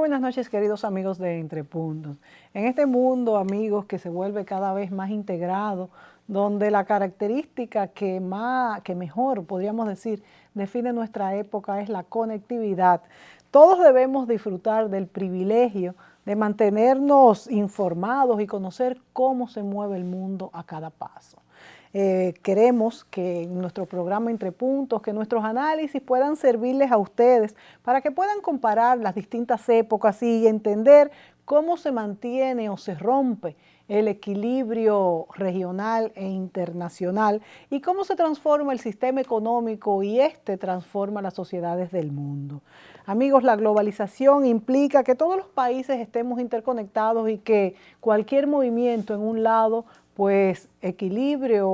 buenas noches, queridos amigos de Entre Puntos. En este mundo, amigos, que se vuelve cada vez más integrado, donde la característica que mejor, podríamos decir, define nuestra época es la conectividad. Todos debemos disfrutar del privilegio de mantenernos informados y conocer cómo se mueve el mundo a cada paso. Queremos que en nuestro programa Entre Puntos, que nuestros análisis puedan servirles a ustedes para que puedan comparar las distintas épocas y entender cómo se mantiene o se rompe el equilibrio regional e internacional y cómo se transforma el sistema económico y transforma las sociedades del mundo. Amigos, la globalización implica que todos los países estemos interconectados y que cualquier movimiento en un lado pues equilibrio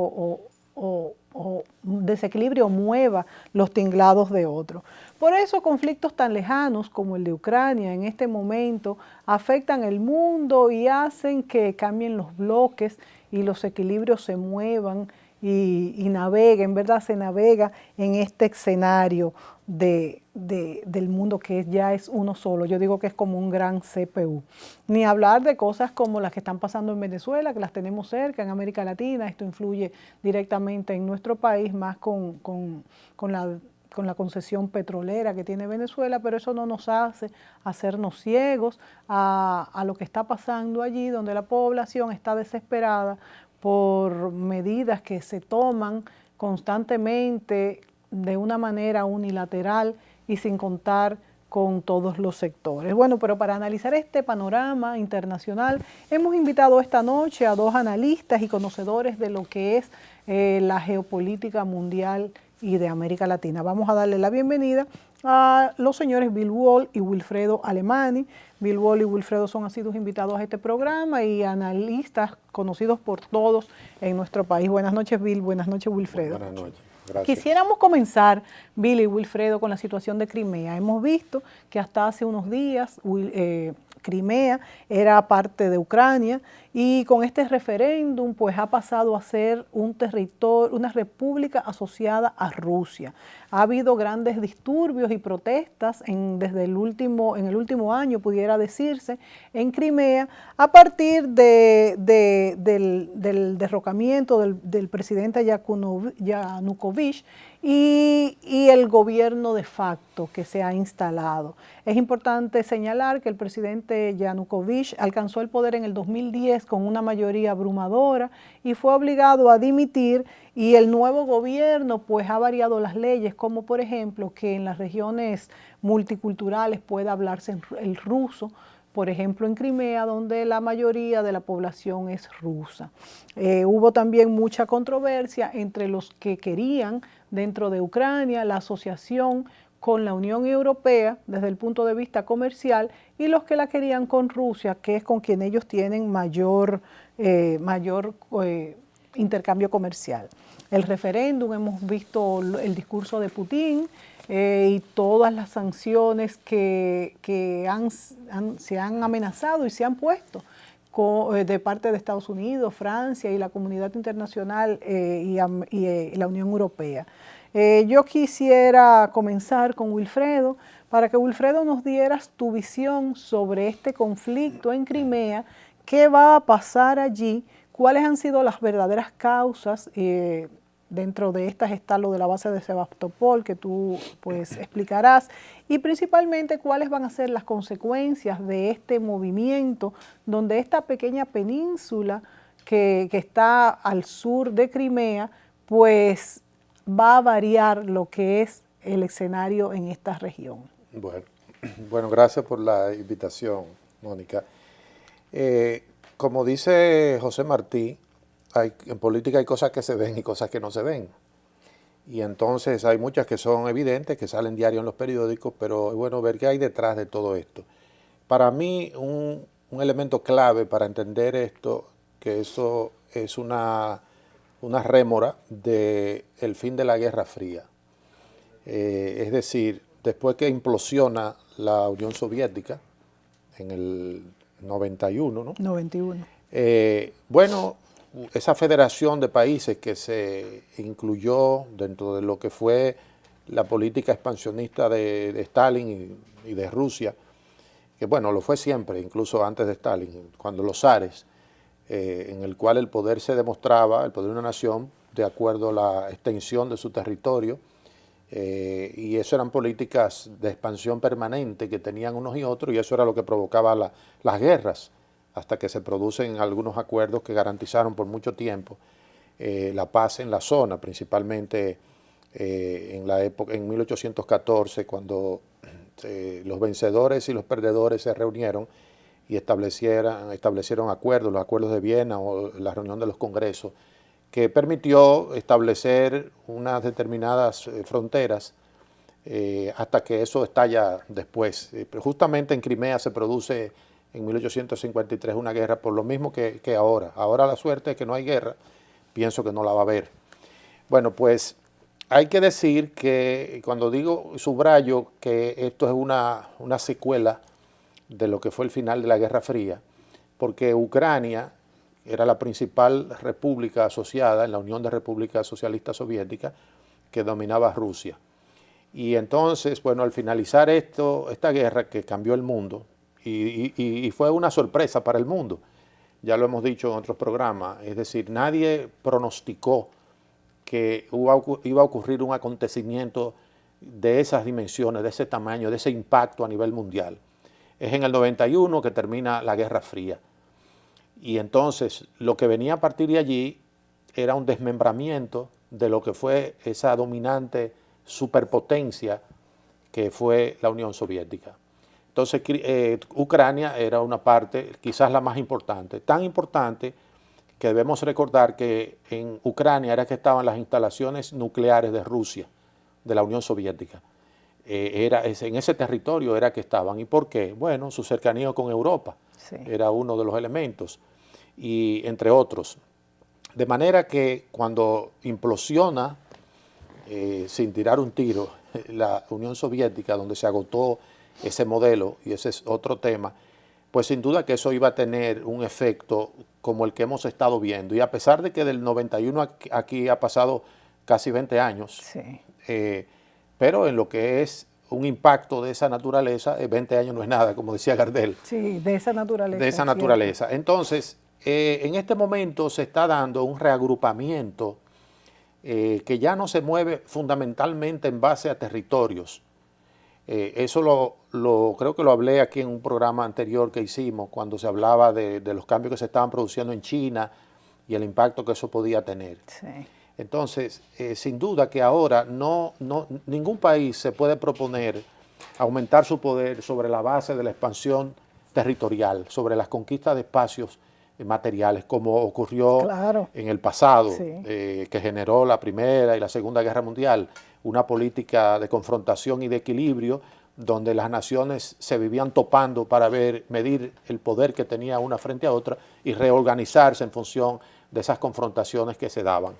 o desequilibrio mueva los tinglados de otro. Por eso conflictos tan lejanos como el de Ucrania en este momento afectan el mundo y hacen que cambien los bloques y los equilibrios se muevan y naveguen, ¿verdad? Se navega en este escenario del mundo que ya es uno solo. Yo digo que es como un gran CPU. Ni hablar de cosas como las que están pasando en Venezuela, que las tenemos cerca, en América Latina. Esto influye directamente en nuestro país, más con la concesión petrolera que tiene Venezuela, pero eso no nos hace hacernos ciegos a lo que está pasando allí, donde la población está desesperada por medidas que se toman constantemente de una manera unilateral y sin contar con todos los sectores. Bueno, pero para analizar este panorama internacional, hemos invitado esta noche a dos analistas y conocedores de lo que es la geopolítica mundial y de América Latina. Vamos a darle la bienvenida a los señores Bill Wall y Wilfredo Alemany. Bill Wall y Wilfredo son asiduos invitados a este programa y analistas conocidos por todos en nuestro país. Buenas noches, Bill. Buenas noches, Wilfredo. Buenas noches. Gracias. Quisiéramos comenzar, Bill y Wilfredo, con la situación de Crimea. Hemos visto que hasta hace unos días Crimea era parte de Ucrania y con este referéndum pues ha pasado a ser un territorio, una república asociada a Rusia. Ha habido grandes disturbios y protestas en el último año, pudiera decirse, en Crimea, a partir del derrocamiento del presidente Yanukovych y el gobierno de facto que se ha instalado. Es importante señalar que el presidente Yanukovych alcanzó el poder en el 2010 con una mayoría abrumadora y fue obligado a dimitir, y el nuevo gobierno pues ha variado las leyes, como por ejemplo que en las regiones multiculturales pueda hablarse el ruso, por ejemplo en Crimea, donde la mayoría de la población es rusa. Hubo también mucha controversia entre los que querían dentro de Ucrania la asociación con la Unión Europea desde el punto de vista comercial y los que la querían con Rusia, que es con quien ellos tienen mayor intercambio comercial. El referéndum, hemos visto el discurso de Putin y todas las sanciones que se han amenazado y se han puesto de parte de Estados Unidos, Francia y la comunidad internacional y la Unión Europea. Yo quisiera comenzar con Wilfredo, para que Wilfredo nos dieras tu visión sobre este conflicto en Crimea, qué va a pasar allí, cuáles han sido las verdaderas causas. Dentro de estas está lo de la base de Sebastopol, que tú pues explicarás, y principalmente cuáles van a ser las consecuencias de este movimiento, donde esta pequeña península que está al sur de Crimea, pues va a variar lo que es el escenario en esta región. Bueno, gracias por la invitación, Mónica. Como dice José Martí, en política hay cosas que se ven y cosas que no se ven. Y entonces hay muchas que son evidentes, que salen diario en los periódicos, pero es bueno ver qué hay detrás de todo esto. Para mí, un elemento clave para entender esto, que eso es una rémora del fin de la Guerra Fría. Es decir, después que implosiona la Unión Soviética en el 91, ¿no? 91. Bueno, esa federación de países que se incluyó dentro de lo que fue la política expansionista de Stalin y de Rusia, que bueno, lo fue siempre, incluso antes de Stalin, cuando los zares, en el cual el poder se demostraba, el poder de una nación, de acuerdo a la extensión de su territorio, y eso eran políticas de expansión permanente que tenían unos y otros, y eso era lo que provocaba las guerras, hasta que se producen algunos acuerdos que garantizaron por mucho tiempo la paz en la zona, principalmente en la época, en 1814, cuando los vencedores y los perdedores se reunieron y establecieron acuerdos, los acuerdos de Viena o la reunión de los congresos, que permitió establecer unas determinadas fronteras hasta que eso estalla después. Pero justamente en Crimea se produce en 1853 una guerra por lo mismo que ahora. Ahora la suerte es que no hay guerra, pienso que no la va a haber. Bueno, pues hay que decir que cuando digo, subrayo que esto es una secuela de lo que fue el final de la Guerra Fría, porque Ucrania era la principal república asociada en la Unión de Repúblicas Socialistas Soviéticas que dominaba Rusia. Y entonces, bueno, al finalizar esta guerra que cambió el mundo, y fue una sorpresa para el mundo, ya lo hemos dicho en otros programas, es decir, nadie pronosticó que iba a ocurrir un acontecimiento de esas dimensiones, de ese tamaño, de ese impacto a nivel mundial. Es en el 91 que termina la Guerra Fría. Y entonces lo que venía a partir de allí era un desmembramiento de lo que fue esa dominante superpotencia que fue la Unión Soviética. Entonces Ucrania era una parte, quizás la más importante, tan importante que debemos recordar que en Ucrania era que estaban las instalaciones nucleares de Rusia, de la Unión Soviética. En ese territorio era que estaban. ¿Y por qué? Bueno, su cercanía con Europa era uno de los elementos, y entre otros. De manera que cuando implosiona, sin tirar un tiro, la Unión Soviética, donde se agotó ese modelo, y ese es otro tema, pues sin duda que eso iba a tener un efecto como el que hemos estado viendo. Y a pesar de que del 91 aquí ha pasado casi 20 años, pero en lo que es un impacto de esa naturaleza, 20 años no es nada, como decía Gardel. Sí, de esa naturaleza. De esa naturaleza. Entonces, en este momento se está dando un reagrupamiento que ya no se mueve fundamentalmente en base a territorios. Eso creo que lo hablé aquí en un programa anterior que hicimos, cuando se hablaba de los cambios que se estaban produciendo en China y el impacto que eso podía tener. Sí. Entonces, sin duda que ahora ningún país se puede proponer aumentar su poder sobre la base de la expansión territorial, sobre las conquistas de espacios materiales, como ocurrió en el pasado, que generó la Primera y la Segunda Guerra Mundial, una política de confrontación y de equilibrio, donde las naciones se vivían topando para medir el poder que tenía una frente a otra y reorganizarse en función de esas confrontaciones que se daban.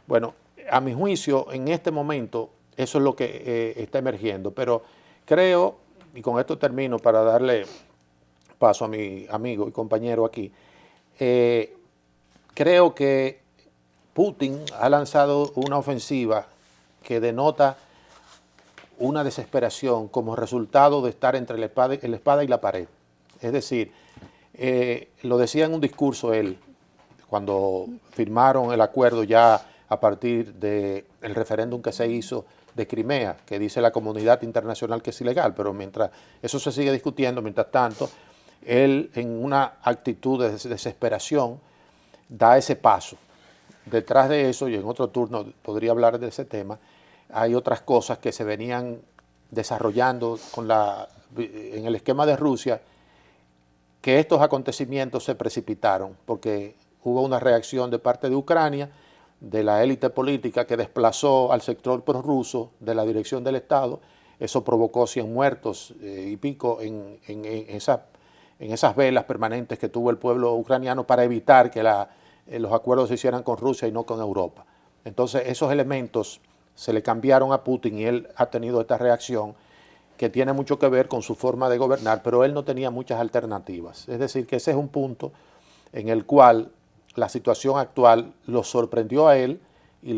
Bueno, a mi juicio, en este momento, eso es lo que está emergiendo, pero creo, y con esto termino para darle paso a mi amigo y compañero aquí, creo que Putin ha lanzado una ofensiva que denota una desesperación como resultado de estar entre la espada y la pared. Es decir, lo decía en un discurso él, cuando firmaron el acuerdo ya a partir del referéndum que se hizo de Crimea, que dice la comunidad internacional que es ilegal, pero mientras eso se sigue discutiendo, mientras tanto, él en una actitud de desesperación da ese paso. Detrás de eso, y en otro turno podría hablar de ese tema, hay otras cosas que se venían desarrollando en el esquema de Rusia, que estos acontecimientos se precipitaron, porque hubo una reacción de parte de Ucrania, de la élite política que desplazó al sector prorruso de la dirección del Estado. Eso provocó 100 muertos y pico en esas velas permanentes que tuvo el pueblo ucraniano para evitar que los acuerdos se hicieran con Rusia y no con Europa. Entonces esos elementos se le cambiaron a Putin y él ha tenido esta reacción que tiene mucho que ver con su forma de gobernar, pero él no tenía muchas alternativas. Es decir, que ese es un punto en el cual la situación actual lo sorprendió a él y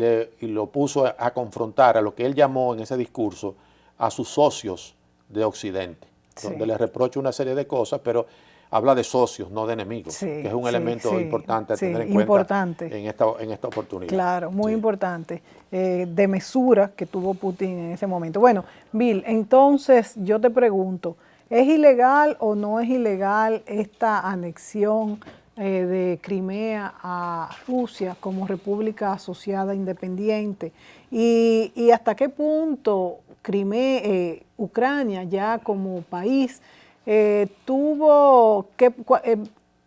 lo puso a confrontar a lo que él llamó en ese discurso a sus socios de Occidente. donde le reprocha una serie de cosas, pero habla de socios, no de enemigos, Sí, que es un sí, elemento sí, importante a sí, tener en cuenta importante. en esta oportunidad. Claro, muy Sí. importante, de mesura que tuvo Putin en ese momento. Bueno, Bill, entonces yo te pregunto, ¿es ilegal o no es ilegal esta anexión de Crimea a Rusia como república asociada independiente? ¿Y hasta qué punto Crimea, Ucrania ya como país tuvo que...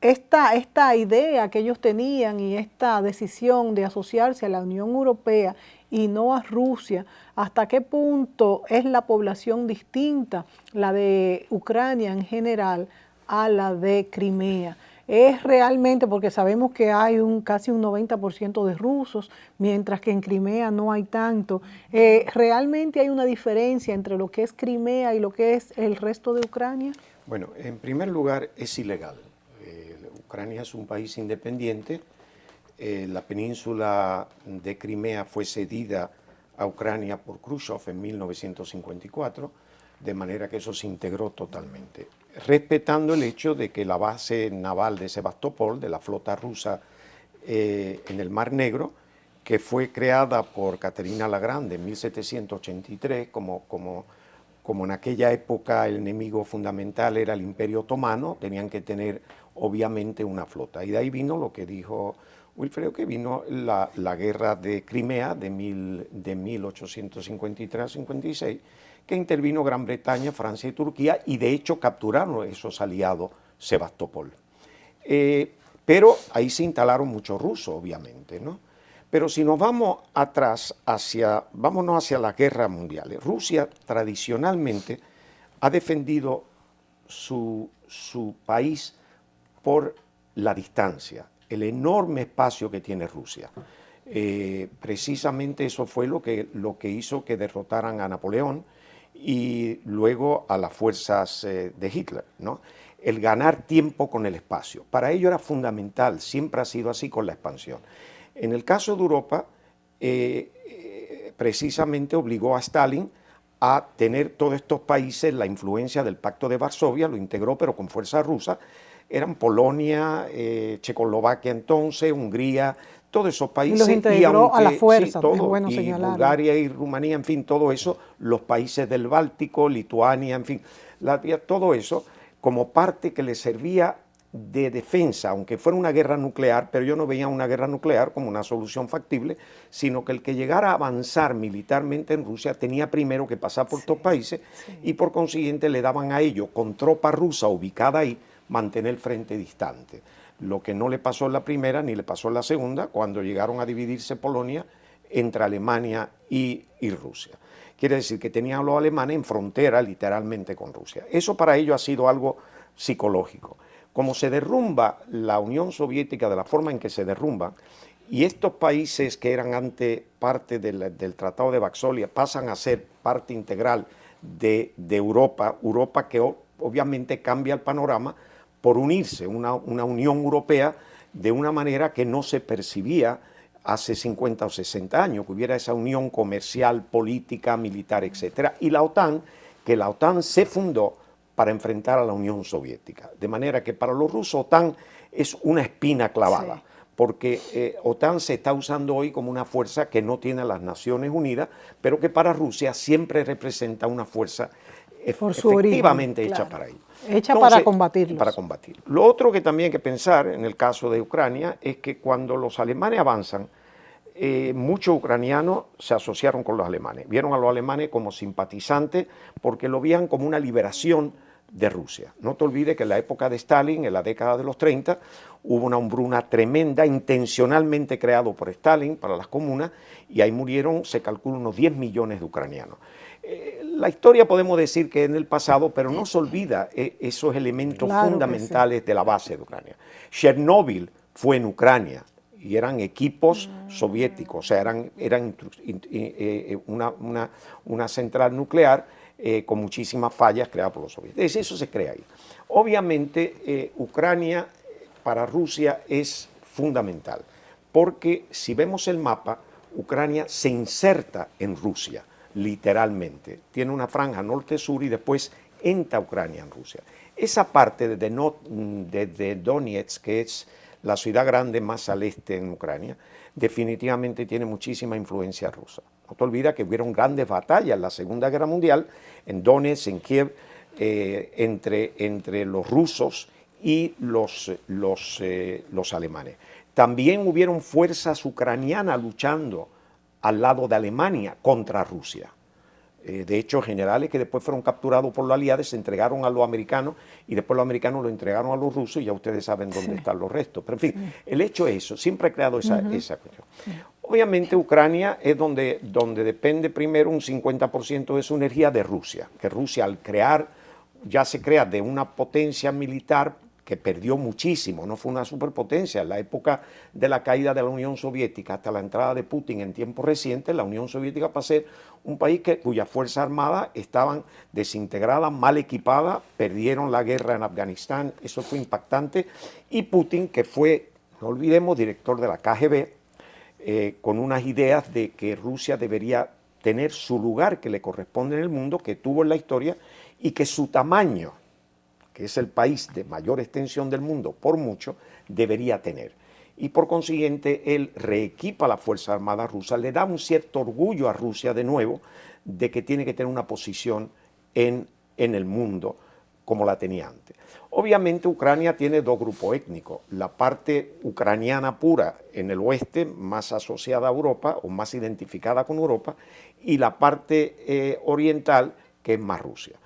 esta idea que ellos tenían y esta decisión de asociarse a la Unión Europea y no a Rusia, hasta qué punto es la población distinta, la de Ucrania en general, a la de Crimea? Es realmente porque sabemos que hay casi un 90% de rusos, mientras que en Crimea no hay tanto. ¿Realmente hay una diferencia entre lo que es Crimea y lo que es el resto de Ucrania? Bueno, en primer lugar es ilegal. Ucrania es un país independiente. La península de Crimea fue cedida a Ucrania por Khrushchev en 1954, de manera que eso se integró totalmente, respetando el hecho de que la base naval de Sebastopol, de la flota rusa en el Mar Negro, que fue creada por Caterina la Grande en 1783, como en aquella época el enemigo fundamental era el Imperio Otomano, tenían que tener obviamente una flota. Y de ahí vino lo que dijo Wilfredo, que vino la guerra de Crimea de 1853-56, que intervino Gran Bretaña, Francia y Turquía, y de hecho capturaron esos aliados Sebastopol. Pero ahí se instalaron muchos rusos, obviamente, ¿no? Pero si nos vamos atrás, vámonos hacia las guerras mundiales. Rusia tradicionalmente ha defendido su país por la distancia, el enorme espacio que tiene Rusia. Precisamente eso fue lo que hizo que derrotaran a Napoleón y luego a las fuerzas de Hitler, ¿no? El ganar tiempo con el espacio. Para ello era fundamental, siempre ha sido así con la expansión. En el caso de Europa, precisamente obligó a Stalin a tener todos estos países, la influencia del Pacto de Varsovia, lo integró pero con fuerza rusa, eran Polonia, Checoslovaquia entonces, Hungría, todos esos países. Y los integró a la fuerza, sí, todo, es bueno y señalarlo. Bulgaria y Rumanía, en fin, todo eso, los países del Báltico, Lituania, en fin, Latvia, todo eso, como parte que le servía de defensa, aunque fuera una guerra nuclear, pero yo no veía una guerra nuclear como una solución factible, sino que el que llegara a avanzar militarmente en Rusia tenía primero que pasar por estos países y por consiguiente le daban a ellos, con tropa rusa ubicada ahí, mantener el frente distante. Lo que no le pasó en la primera ni le pasó en la segunda, cuando llegaron a dividirse Polonia entre Alemania y Rusia. Quiere decir que tenían a los alemanes en frontera literalmente con Rusia. Eso para ellos ha sido algo psicológico. Como se derrumba la Unión Soviética de la forma en que se derrumba, y estos países que eran antes parte del Tratado de Varsovia pasan a ser parte integral de Europa que obviamente cambia el panorama por unirse, una Unión Europea de una manera que no se percibía hace 50 o 60 años, que hubiera esa unión comercial, política, militar, etc. Y la OTAN, que la OTAN se fundó para enfrentar a la Unión Soviética. De manera que para los rusos OTAN es una espina clavada, sí, porque OTAN se está usando hoy como una fuerza que no tiene las Naciones Unidas, pero que para Rusia siempre representa una fuerza efectivamente hecha para ello. Hecha para combatirlos. Para combatir. Lo otro que también hay que pensar en el caso de Ucrania es que cuando los alemanes avanzan, muchos ucranianos se asociaron con los alemanes, vieron a los alemanes como simpatizantes porque lo veían como una liberación de Rusia. No te olvides que en la época de Stalin, en la década de los 30, hubo una hambruna tremenda, intencionalmente creado por Stalin para las comunas, y ahí murieron, se calcula, unos 10 millones de ucranianos. La historia podemos decir que en el pasado, pero no se olvida esos elementos fundamentales de la base de Ucrania. Chernóbil fue en Ucrania y eran equipos soviéticos, o sea, eran una central nuclear con muchísimas fallas creadas por los soviéticos. Eso se crea ahí. Obviamente, Ucrania para Rusia es fundamental, porque si vemos el mapa, Ucrania se inserta en Rusia, literalmente. Tiene una franja norte-sur y después entra Ucrania en Rusia. Esa parte desde Donetsk, que es la ciudad grande más al este en Ucrania, definitivamente tiene muchísima influencia rusa. No te olvides que hubieron grandes batallas en la Segunda Guerra Mundial, en Donetsk, en Kiev, entre los rusos y los alemanes. También hubieron fuerzas ucranianas luchando al lado de Alemania contra Rusia. De hecho, generales que después fueron capturados por los aliados se entregaron a los americanos y después los americanos lo entregaron a los rusos y ya ustedes saben dónde están los restos. Pero en fin, el hecho es eso, siempre ha creado esa cuestión. Obviamente Ucrania es donde depende primero un 50% de su energía de Rusia, que Rusia al crear, ya se crea de una potencia militar que perdió muchísimo, no fue una superpotencia. En la época de la caída de la Unión Soviética hasta la entrada de Putin en tiempos recientes, la Unión Soviética pasó a ser un país cuyas fuerzas armadas estaban desintegradas, mal equipadas, perdieron la guerra en Afganistán, eso fue impactante, y Putin, que fue, no olvidemos, director de la KGB, con unas ideas de que Rusia debería tener su lugar que le corresponde en el mundo, que tuvo en la historia, y que su tamaño, que es el país de mayor extensión del mundo por mucho, debería tener. Y por consiguiente, él reequipa la Fuerza Armada rusa, le da un cierto orgullo a Rusia de nuevo de que tiene que tener una posición en el mundo como la tenía antes. Obviamente Ucrania tiene dos grupos étnicos, la parte ucraniana pura en el oeste, más asociada a Europa o más identificada con Europa, y la parte oriental, que es más Rusia.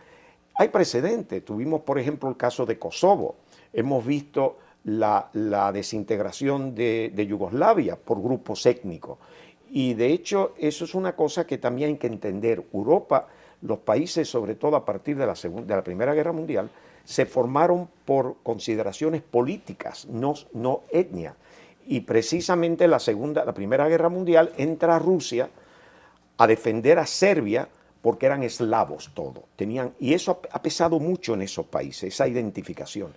Hay precedentes, tuvimos por ejemplo el caso de Kosovo, hemos visto la desintegración de Yugoslavia por grupos étnicos y de hecho eso es una cosa que también hay que entender. Europa, los países sobre todo a partir de la Primera Guerra Mundial, se formaron por consideraciones políticas, no etnia, y precisamente la Primera Guerra Mundial entra Rusia a defender a Serbia porque eran eslavos todos, y eso ha pesado mucho en esos países, esa identificación.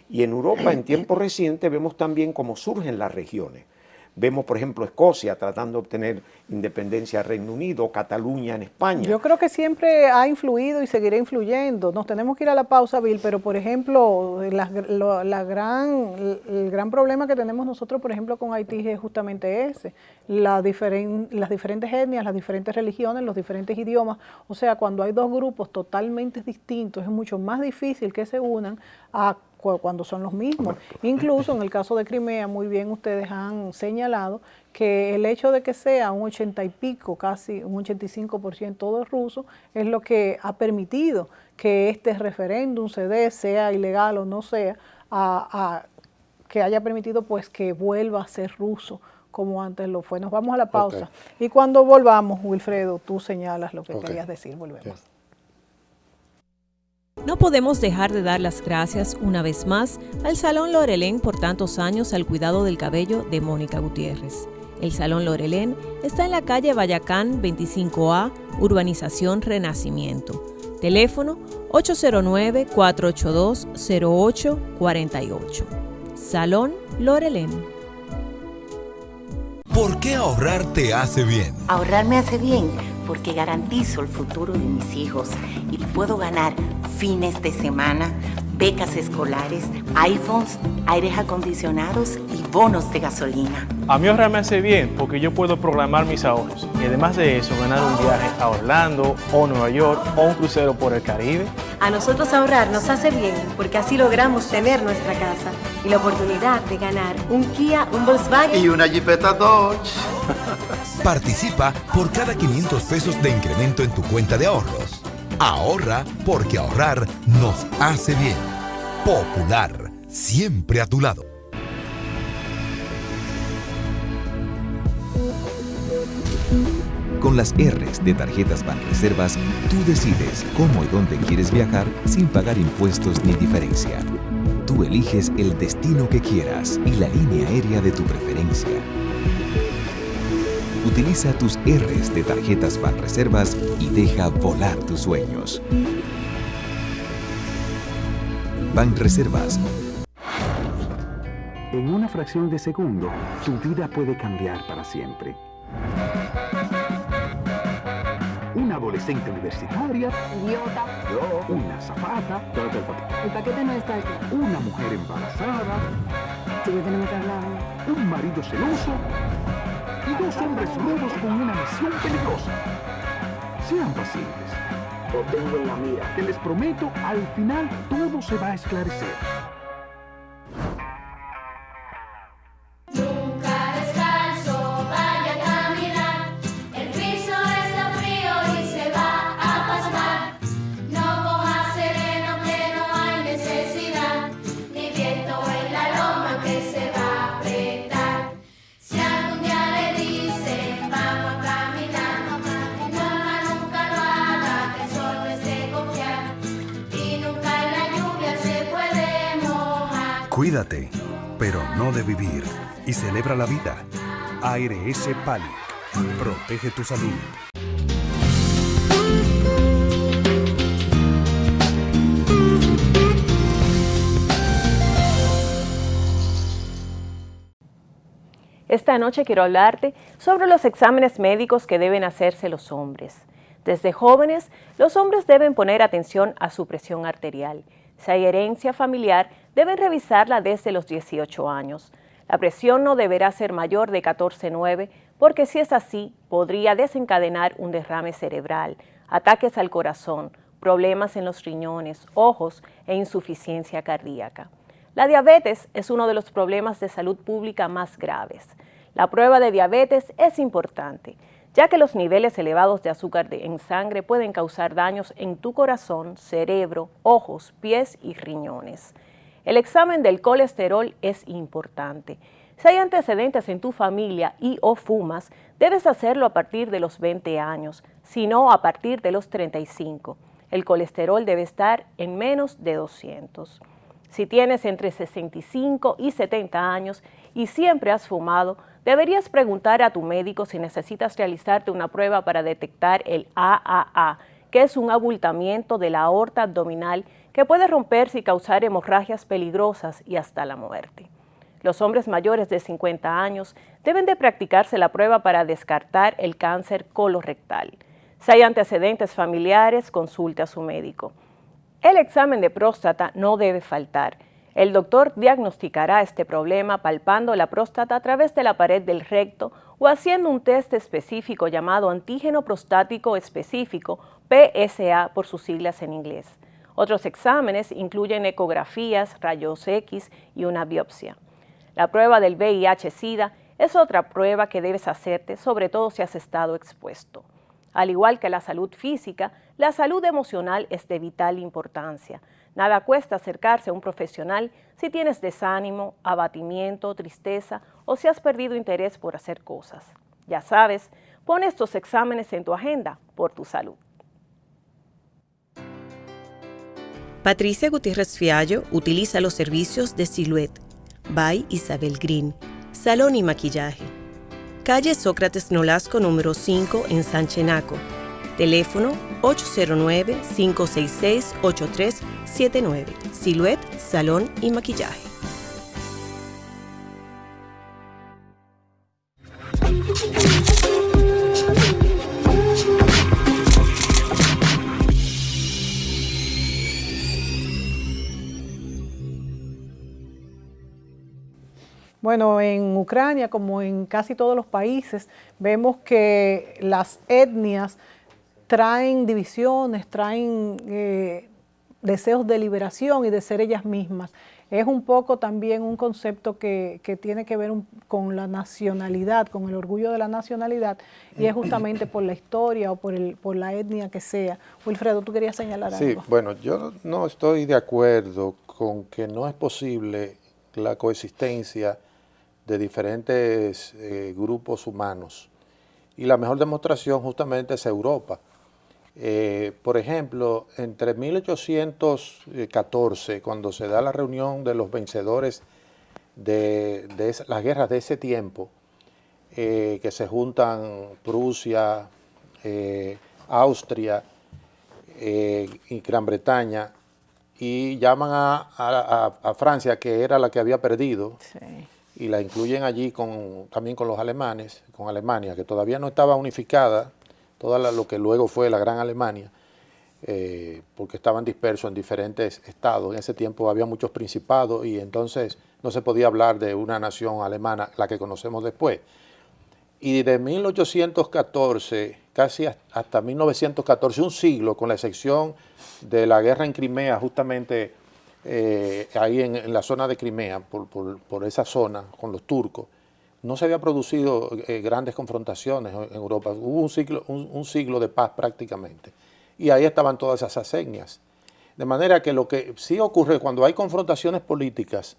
Y en Europa, en tiempos recientes, vemos también cómo surgen las regiones. Vemos, por ejemplo, Escocia tratando de obtener independencia del Reino Unido, Cataluña en España. Yo creo que siempre ha influido y seguirá influyendo. Nos tenemos que ir a la pausa, Bill, pero por ejemplo, el gran problema que tenemos nosotros, por ejemplo, con Haití es justamente ese. Las diferentes etnias, las diferentes religiones, los diferentes idiomas. O sea, cuando hay dos grupos totalmente distintos, es mucho más difícil que se unan cuando son los mismos. Incluso en el caso de Crimea, muy bien ustedes han señalado que el hecho de que sea un 80 y pico, casi un 85% de ruso, es lo que ha permitido que este referéndum se dé, sea ilegal o no sea, que haya permitido pues que vuelva a ser ruso como antes lo fue. Nos vamos a la pausa. Okay. Y cuando volvamos, Wilfredo, tú señalas lo que querías decir. Volvemos. Yeah. No podemos dejar de dar las gracias una vez más al Salón Lorelén por tantos años al cuidado del cabello de Mónica Gutiérrez. El Salón Lorelén está en la calle Bayacán 25A, Urbanización Renacimiento. Teléfono 809-482-0848. Salón Lorelén. ¿Por qué ahorrar te hace bien? Ahorrar me hace bien porque garantizo el futuro de mis hijos y puedo ganar fines de semana, becas escolares, iPhones, aires acondicionados y bonos de gasolina. A mí ahorrar me hace bien porque yo puedo programar mis ahorros y además de eso ganar un viaje a Orlando o Nueva York o un crucero por el Caribe. A nosotros ahorrar nos hace bien porque así logramos tener nuestra casa y la oportunidad de ganar un Kia, un Volkswagen y una Jeepeta Dodge. Participa por cada 500 pesos de incremento en tu cuenta de ahorros. Ahorra porque ahorrar nos hace bien. Popular, siempre a tu lado. Con las R's de Tarjetas Banreservas, tú decides cómo y dónde quieres viajar sin pagar impuestos ni diferencia. Tú eliges el destino que quieras y la línea aérea de tu preferencia. Utiliza tus R's de Tarjetas Banreservas y deja volar tus sueños. Banreservas. En una fracción de segundo, tu vida puede cambiar para siempre. una adolescente universitaria, idiota, yo, una azafata, el paquete no está aquí. una mujer embarazada, Si que tenemos que hablar. un marido celoso y dos hombres rudos con una misión peligrosa. Sean pacientes. Lo tengo en la mira. Que les prometo, al final todo se va a esclarecer. Nunca descalzo, vaya a caminar. El piso está frío y se va a pasar. No coja sereno que no hay necesidad, ni viento en la loma que se va a apretar. Si algún día le dicen vamos a caminar, nunca lo haga, que el sol no es de confiar. Y nunca en la lluvia se puede mojar. Cuídate, pero no de vivir. Y celebra la vida. ARS Pali. Protege tu salud. Esta noche quiero hablarte sobre los exámenes médicos que deben hacerse los hombres. Desde jóvenes, los hombres deben poner atención a su presión arterial. Si hay herencia familiar, deben revisarla desde los 18 años. La presión no deberá ser mayor de 14,9 porque si es así, podría desencadenar un derrame cerebral, ataques al corazón, problemas en los riñones, ojos e insuficiencia cardíaca. La diabetes es uno de los problemas de salud pública más graves. La prueba de diabetes es importante, ya que los niveles elevados de azúcar en sangre pueden causar daños en tu corazón, cerebro, ojos, pies y riñones. El examen del colesterol es importante. Si hay antecedentes en tu familia y o fumas, debes hacerlo a partir de los 20 años, si no a partir de los 35. El colesterol debe estar en menos de 200. Si tienes entre 65 y 70 años y siempre has fumado, deberías preguntar a tu médico si necesitas realizarte una prueba para detectar el AAA, que es un abultamiento de la aorta abdominal que puede romperse y causar hemorragias peligrosas y hasta la muerte. Los hombres mayores de 50 años deben de practicarse la prueba para descartar el cáncer colorectal. Si hay antecedentes familiares, consulte a su médico. El examen de próstata no debe faltar. El doctor diagnosticará este problema palpando la próstata a través de la pared del recto o haciendo un test específico llamado antígeno prostático específico, PSA por sus siglas en inglés. Otros exámenes incluyen ecografías, rayos X y una biopsia. La prueba del VIH-Sida es otra prueba que debes hacerte, sobre todo si has estado expuesto. Al igual que la salud física, la salud emocional es de vital importancia. Nada cuesta acercarse a un profesional si tienes desánimo, abatimiento, tristeza o si has perdido interés por hacer cosas. Ya sabes, pon estos exámenes en tu agenda por tu salud. Patricia Gutiérrez Fiallo utiliza los servicios de Silhouette, by Isabel Green, salón y maquillaje. Calle Sócrates Nolasco número 5 en San Chenaco. Teléfono 809-566-8379. Silhouette, salón y maquillaje. Bueno, en Ucrania, como en casi todos los países, vemos que las etnias traen divisiones, traen deseos de liberación y de ser ellas mismas. Es un poco también un concepto que tiene que ver con la nacionalidad, con el orgullo de la nacionalidad, y es justamente por la historia o por la etnia que sea. Wilfredo, ¿tú querías señalar algo? Sí, bueno, yo no estoy de acuerdo con que no es posible la coexistencia de diferentes grupos humanos. Y la mejor demostración justamente es Europa. Por ejemplo, entre 1814, cuando se da la reunión de los vencedores de las guerras de ese tiempo, que se juntan Prusia, Austria y Gran Bretaña, y llaman a Francia, que era la que había perdido, sí, y la incluyen allí también con los alemanes, con Alemania, que todavía no estaba unificada, lo que luego fue la Gran Alemania, porque estaban dispersos en diferentes estados. En ese tiempo había muchos principados y entonces no se podía hablar de una nación alemana, la que conocemos después. Y de 1814, casi hasta 1914, un siglo, con la excepción de la guerra en Crimea, justamente ahí en la zona de Crimea, por esa zona, con los turcos, no se había producido grandes confrontaciones en Europa. Hubo un siglo de paz prácticamente. Y ahí estaban todas esas señas. De manera que lo que sí ocurre cuando hay confrontaciones políticas,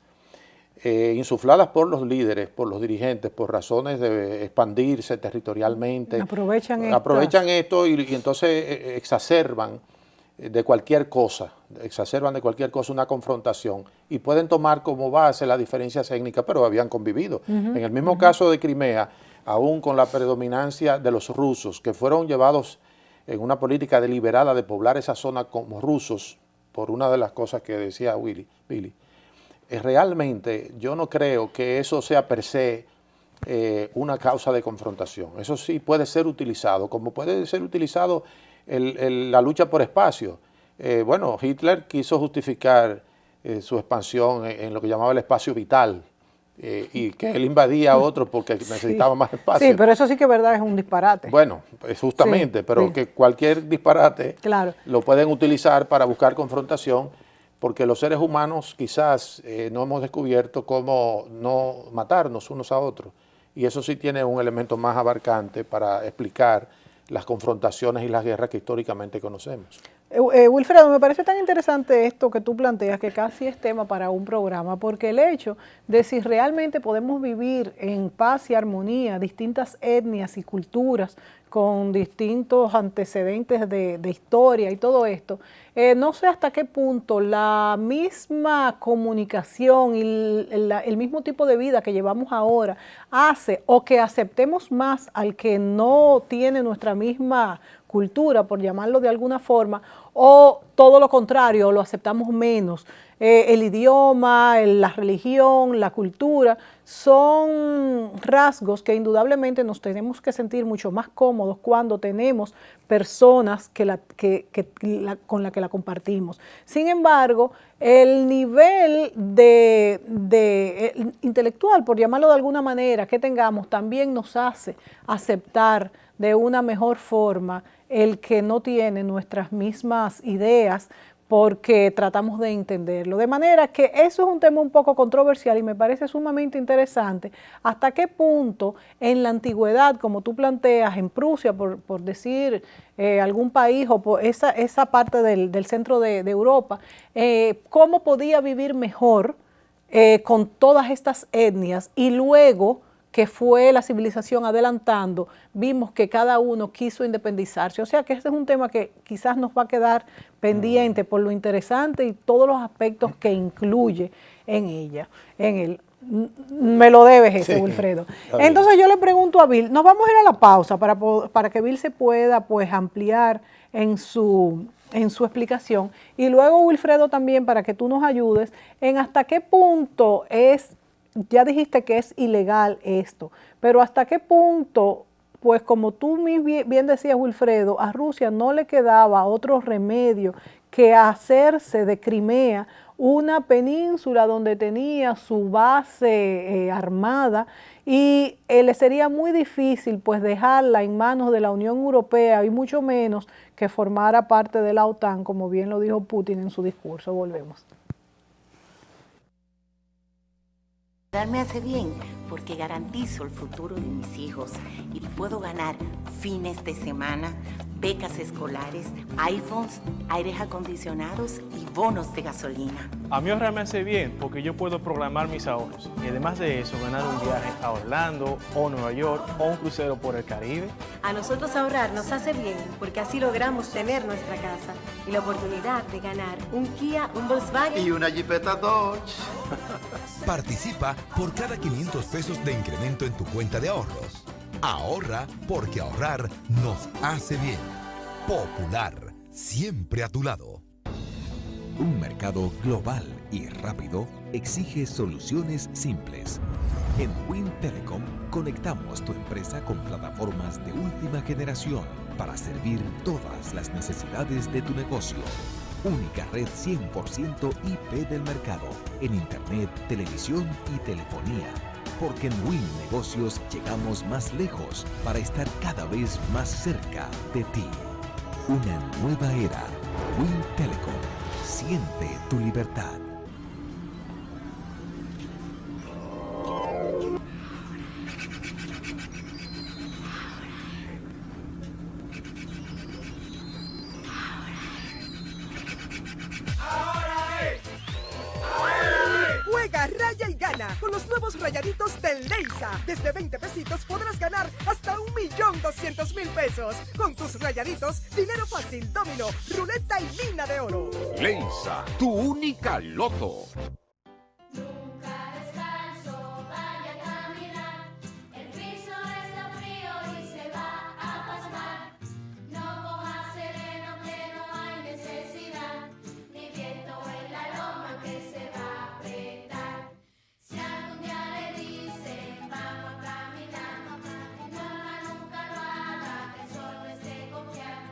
insufladas por los líderes, por los dirigentes, por razones de expandirse territorialmente. Aprovechan esto y entonces exacerban de cualquier cosa una confrontación y pueden tomar como base las diferencias étnicas, pero habían convivido. En el mismo caso de Crimea, aún con la predominancia de los rusos, que fueron llevados en una política deliberada de poblar esa zona como rusos, por una de las cosas que decía Billy, realmente yo no creo que eso sea per se una causa de confrontación. Eso sí puede ser utilizado, como puede ser utilizado la lucha por espacio. Bueno, Hitler quiso justificar su expansión en lo que llamaba el espacio vital, y que él invadía a otros porque necesitaba más espacio. Sí, pero eso sí que es verdad, es un disparate. Bueno, justamente, pero que cualquier disparate lo pueden utilizar para buscar confrontación, porque los seres humanos quizás no hemos descubierto cómo no matarnos unos a otros. Y eso sí tiene un elemento más abarcante para explicar las confrontaciones y las guerras que históricamente conocemos. Wilfredo, me parece tan interesante esto que tú planteas, que casi es tema para un programa, porque el hecho de si realmente podemos vivir en paz y armonía, distintas etnias y culturas, con distintos antecedentes de historia y todo esto, no sé hasta qué punto la misma comunicación y el mismo tipo de vida que llevamos ahora hace o que aceptemos más al que no tiene nuestra misma cultura, por llamarlo de alguna forma, o todo lo contrario, lo aceptamos menos. El idioma, la religión, la cultura, son rasgos que indudablemente nos tenemos que sentir mucho más cómodos cuando tenemos personas con las que la compartimos. Sin embargo, el nivel intelectual, por llamarlo de alguna manera, que tengamos, también nos hace aceptar de una mejor forma el que no tiene nuestras mismas ideas, porque tratamos de entenderlo. De manera que eso es un tema un poco controversial y me parece sumamente interesante hasta qué punto en la antigüedad, como tú planteas, en Prusia, por decir algún país o por esa parte del centro de Europa, cómo podía vivir mejor con todas estas etnias, y luego que fue la civilización adelantando, vimos que cada uno quiso independizarse. O sea que este es un tema que quizás nos va a quedar pendiente por lo interesante y todos los aspectos que incluye en ella, me lo debes ese, sí, Wilfredo. Entonces yo le pregunto a Bill, nos vamos a ir a la pausa para que Bill se pueda pues ampliar en su explicación, y luego Wilfredo también para que tú nos ayudes en hasta qué punto ya dijiste que es ilegal esto, pero hasta qué punto, pues como tú bien decías, Wilfredo, a Rusia no le quedaba otro remedio que hacerse de Crimea una península donde tenía su base armada, y le sería muy difícil pues dejarla en manos de la Unión Europea, y mucho menos que formara parte de la OTAN, como bien lo dijo Putin en su discurso. Volvemos. Me hace bien porque garantizo el futuro de mis hijos y puedo ganar fines de semana, becas escolares, iPhones, aires acondicionados y bonos de gasolina. A mí ahorrar me hace bien porque yo puedo programar mis ahorros y además de eso ganar un viaje a Orlando o Nueva York o un crucero por el Caribe. A nosotros ahorrar nos hace bien porque así logramos tener nuestra casa y la oportunidad de ganar un Kia, un Volkswagen y una Jeepeta Dodge. Participa por cada 500 pesos de incremento en tu cuenta de ahorros. Ahorra porque ahorrar nos hace bien. Popular, siempre a tu lado. Un mercado global y rápido exige soluciones simples. En Wind Telecom conectamos tu empresa con plataformas de última generación para servir todas las necesidades de tu negocio. Única red 100% IP del mercado, en Internet, televisión y telefonía. Porque en Win Negocios llegamos más lejos para estar cada vez más cerca de ti. Una nueva era. Win Telecom. Siente tu libertad. Juega, raya y gana con los nuevos rayaditos de Leisa. Desde 20 pesitos podrás ganar hasta 1.200.000 pesos. Con tus rayaditos, dinero fácil, dominó, ruleta y mina de oro. Leisa, tu única loto. Nunca descalzo, vaya a caminar. El piso está frío y se va a pasmar. No coja sereno que no hay necesidad. Ni viento en la loma que se va a apretar. Si algún día le dicen vamos a caminar, nunca lo haga, que el sol no esté confiado.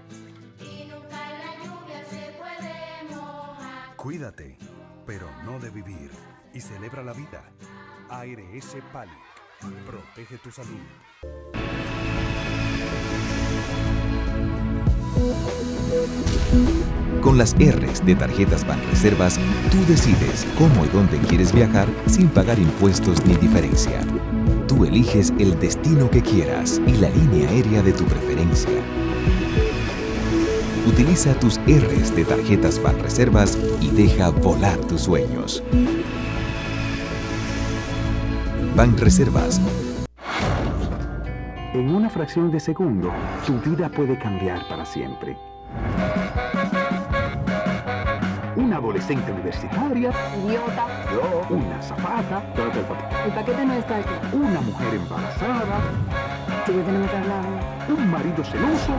Y nunca en la lluvia se puede mojar. Cuídate, pero no de vivir. Y celebra la vida. ARS Pali. Protege tu salud. Con las R's de Tarjetas Banreservas, tú decides cómo y dónde quieres viajar sin pagar impuestos ni diferencia. Tú eliges el destino que quieras y la línea aérea de tu preferencia. Utiliza tus R's de Tarjetas Banreservas y deja volar tus sueños. Banreservas. En una fracción de segundo, tu vida puede cambiar para siempre. Una adolescente universitaria. Idiota. Yo. Una azafata. El paquete no está aquí. Una mujer embarazada. Tú que tenemos que hablar. Un marido celoso.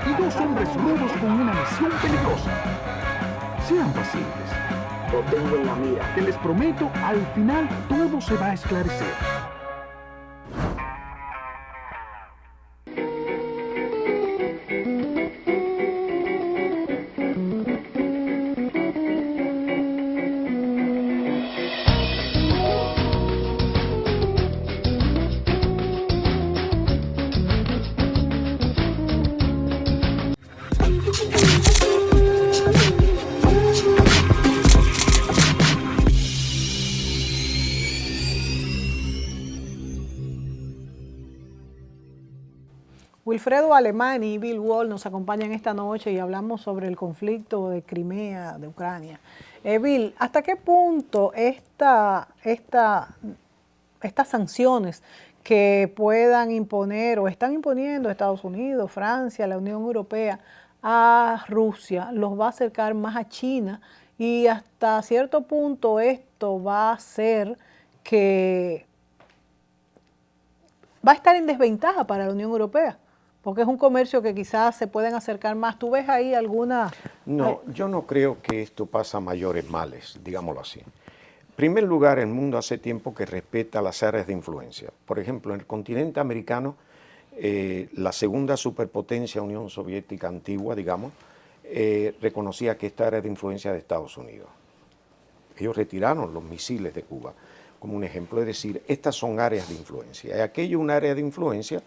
Y dos hombres lobos con una misión peligrosa. Sean pacientes. Lo tengo en la mira. Que les prometo, al final todo se va a esclarecer. Wilfredo Alemani y Bill Wall nos acompañan esta noche y hablamos sobre el conflicto de Crimea, de Ucrania. Bill, ¿hasta qué punto estas sanciones que puedan imponer o están imponiendo Estados Unidos, Francia, la Unión Europea a Rusia los va a acercar más a China y hasta cierto punto esto va a hacer que va a estar en desventaja para la Unión Europea? Porque es un comercio que quizás se pueden acercar más. ¿Tú ves ahí alguna...? No, yo no creo que esto pasa a mayores males, digámoslo así. En primer lugar, el mundo hace tiempo que respeta las áreas de influencia. Por ejemplo, en el continente americano, la segunda superpotencia, Unión Soviética antigua, digamos, reconocía que esta era de influencia de Estados Unidos. Ellos retiraron los misiles de Cuba como un ejemplo, es decir, estas son áreas de influencia. Y aquello es un área de influencia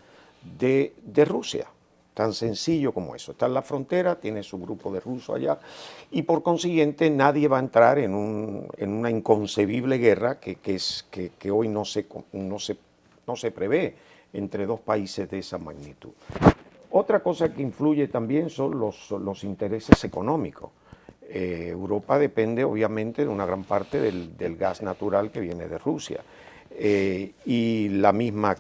de Rusia, tan sencillo como eso. Está en la frontera, tiene su grupo de rusos allá, y por consiguiente nadie va a entrar en una inconcebible guerra que hoy no se prevé entre dos países de esa magnitud. Otra cosa que influye también son los intereses económicos. Europa depende obviamente de una gran parte del gas natural que viene de Rusia. Y la misma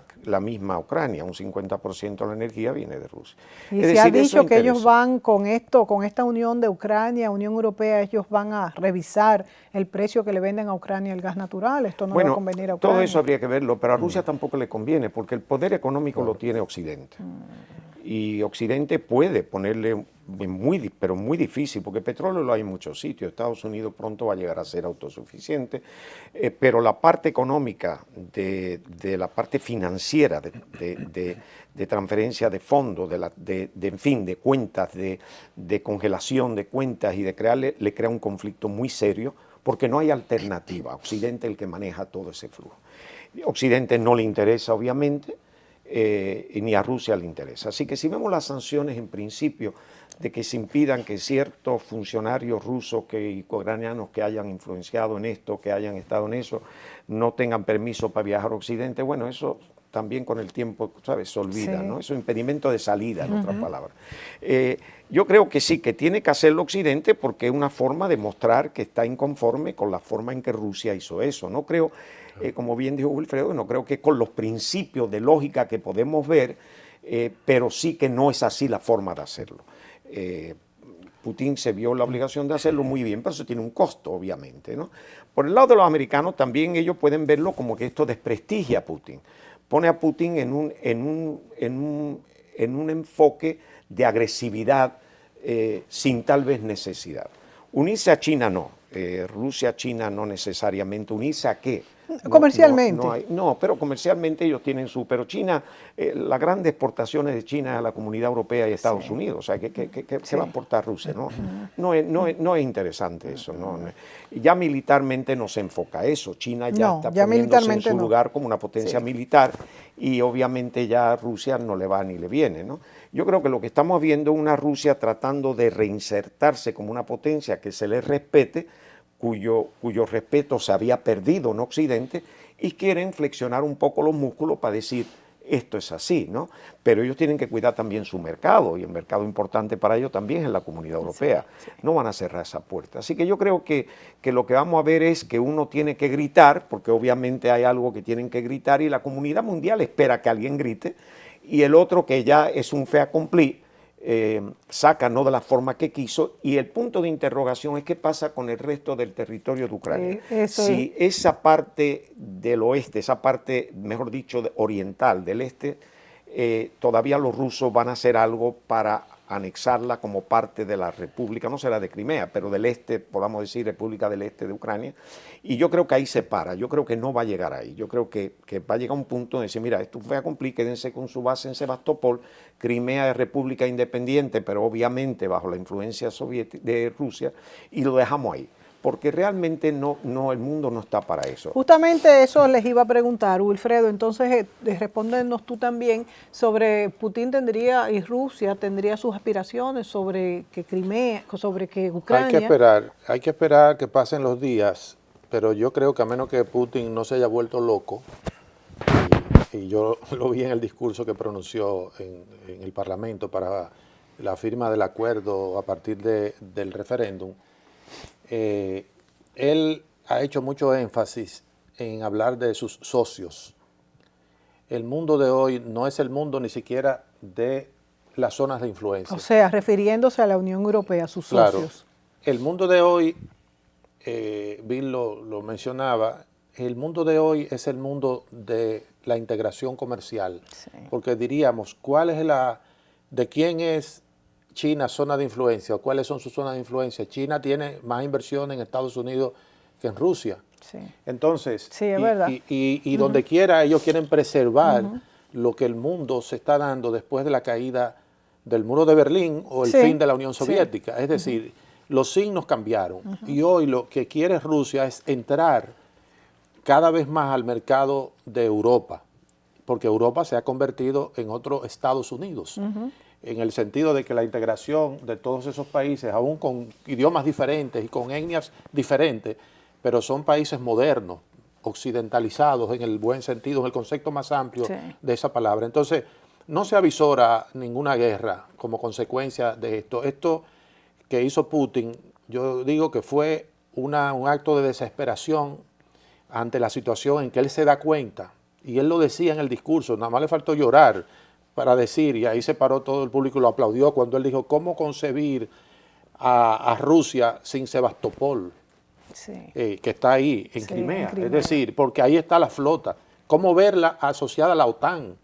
Ucrania, un 50% de la energía viene de Rusia. Y se ha dicho que ellos van con esta unión de Ucrania, Unión Europea, ellos van a revisar el precio que le venden a Ucrania el gas natural. Esto no le va a convenir a Ucrania. Todo eso habría que verlo, pero a Rusia tampoco le conviene, porque el poder económico lo tiene Occidente. Y Occidente puede ponerle pero muy difícil, porque petróleo lo hay en muchos sitios. Estados Unidos pronto va a llegar a ser autosuficiente, pero la parte económica, de la parte financiera, de transferencia de fondos, en fin, de cuentas, de congelación de cuentas y de crearle, le crea un conflicto muy serio, porque no hay alternativa. Occidente es el que maneja todo ese flujo. Occidente no le interesa, obviamente, ni a Rusia le interesa. Así que si vemos las sanciones en principio de que se impidan que ciertos funcionarios rusos y ucranianos que hayan influenciado en esto, que hayan estado en eso, no tengan permiso para viajar a Occidente, bueno, eso también con el tiempo, ¿sabes?, se olvida, ¿no? Es un impedimento de salida, en otras palabras. Yo creo que sí, que tiene que hacerlo Occidente porque es una forma de mostrar que está inconforme con la forma en que Rusia hizo eso. No creo, como bien dijo Wilfredo, no creo que con los principios de lógica que podemos ver, pero sí que no es así la forma de hacerlo. Putin se vio la obligación de hacerlo muy bien, pero eso tiene un costo, obviamente, ¿no? Por el lado de los americanos, también ellos pueden verlo como que esto desprestigia a Putin. Pone a Putin en un enfoque de agresividad sin tal vez necesidad. Unirse a China no, Rusia-China no necesariamente. ¿Unirse a qué? Comercialmente. No, pero comercialmente ellos tienen pero China, las grandes exportaciones de China a la Comunidad Europea y Estados Unidos, o sea, ¿qué va a aportar Rusia? No es interesante eso. Ya militarmente no se enfoca eso. China ya está poniéndose en su lugar como una potencia militar y obviamente ya a Rusia no le va ni le viene, ¿no? Yo creo que lo que estamos viendo es una Rusia tratando de reinsertarse como una potencia que se le respete, cuyo respeto se había perdido en Occidente, y quieren flexionar un poco los músculos para decir, esto es así, ¿no? Pero ellos tienen que cuidar también su mercado, y el mercado importante para ellos también es la Comunidad Europea. No van a cerrar esa puerta. Así que yo creo que lo que vamos a ver es que uno tiene que gritar, porque obviamente hay algo que tienen que gritar, y la comunidad mundial espera que alguien grite, y el otro, que ya es un fait accompli, saca no de la forma que quiso, y el punto de interrogación es qué pasa con el resto del territorio de Ucrania. Si esa parte del oeste, esa parte, mejor dicho, oriental del este, todavía los rusos van a hacer algo para anexarla como parte de la república, no será de Crimea, pero del este, podamos decir, República del Este de Ucrania, y yo creo que ahí se para, yo creo que no va a llegar ahí, yo creo que va a llegar un punto de decir, mira, esto fue a cumplir, quédense con su base en Sebastopol, Crimea es república independiente, pero obviamente bajo la influencia soviética de Rusia, y lo dejamos ahí. Porque realmente el mundo no está para eso. Justamente eso les iba a preguntar, Wilfredo. Entonces, respóndenos tú también sobre Putin y Rusia tendría sus aspiraciones sobre que Crimea, sobre que Ucrania. Hay que esperar que pasen los días, pero yo creo que a menos que Putin no se haya vuelto loco, y yo lo vi en el discurso que pronunció en el Parlamento para la firma del acuerdo a partir del referéndum, él ha hecho mucho énfasis en hablar de sus socios. El mundo de hoy no es el mundo ni siquiera de las zonas de influencia. O sea, refiriéndose a la Unión Europea, sus socios. El mundo de hoy, Bill lo mencionaba, el mundo de hoy es el mundo de la integración comercial. Sí. Porque diríamos, ¿de quién es China zona de influencia? ¿O cuáles son sus zonas de influencia? China tiene más inversión en Estados Unidos que en Rusia. Sí. Entonces, sí, es verdad. Y donde quiera ellos quieren preservar lo que el mundo se está dando después de la caída del muro de Berlín o el fin de la Unión Soviética. Es decir, los signos cambiaron. Y hoy lo que quiere Rusia es entrar cada vez más al mercado de Europa, porque Europa se ha convertido en otro Estados Unidos. En el sentido de que la integración de todos esos países, aún con idiomas diferentes y con etnias diferentes, pero son países modernos, occidentalizados en el buen sentido, en el concepto más amplio de esa palabra. Entonces, no se avisora ninguna guerra como consecuencia de esto. Esto que hizo Putin, yo digo que fue un acto de desesperación ante la situación en que él se da cuenta, y él lo decía en el discurso, nada más le faltó llorar para decir, y ahí se paró todo el público y lo aplaudió cuando él dijo, ¿cómo concebir a Rusia sin Sebastopol? Que está ahí, en Crimea. Es decir, porque ahí está la flota. ¿Cómo verla asociada a la OTAN?